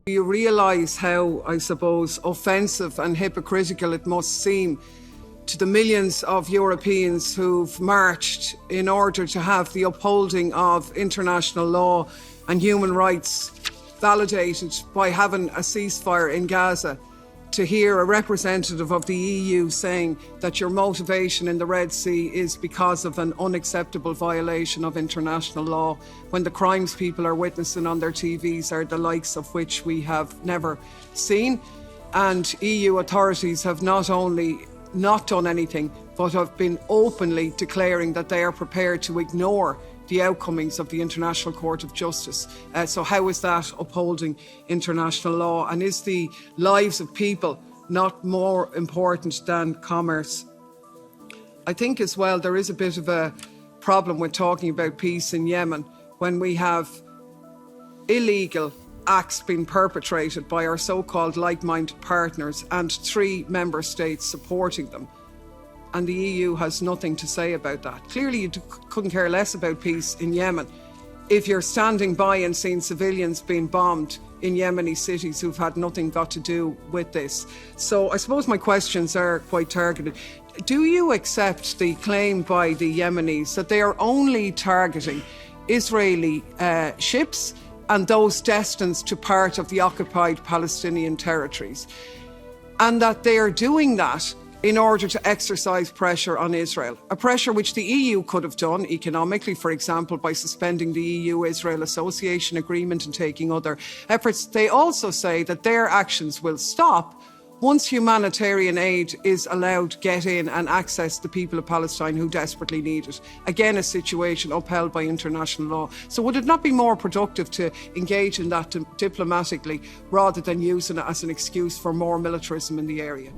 You realise how, I suppose, offensive and hypocritical it must seem to the millions of Europeans who've marched in order to have the upholding of international law and human rights validated by having a ceasefire in Gaza, to hear a representative of the EU saying that your motivation in the Red Sea is because of an unacceptable violation of international law, when the crimes people are witnessing on their TVs are the likes of which we have never seen. And EU authorities have not only not done anything, but have been openly declaring that they are prepared to ignore the outcomings of the International Court of Justice. So how is that upholding international law? And is the lives of people not more important than commerce? I think as well there is a bit of a problem with talking about peace in Yemen when we have illegal acts being perpetrated by our so-called like-minded partners and 3 member states supporting them. And the EU has nothing to say about that. Clearly you couldn't care less about peace in Yemen if you're standing by and seeing civilians being bombed in Yemeni cities who've had nothing got to do with this. So I suppose my questions are quite targeted. Do you accept the claim by the Yemenis that they are only targeting Israeli ships and those destined to part of the occupied Palestinian territories, and that they are doing that in order to exercise pressure on Israel, a pressure which the EU could have done economically, for example, by suspending the EU-Israel Association Agreement and taking other efforts? They also say that their actions will stop once humanitarian aid is allowed to get in and access the people of Palestine who desperately need it. Again, a situation upheld by international law. So would it not be more productive to engage in that diplomatically rather than using it as an excuse for more militarism in the area?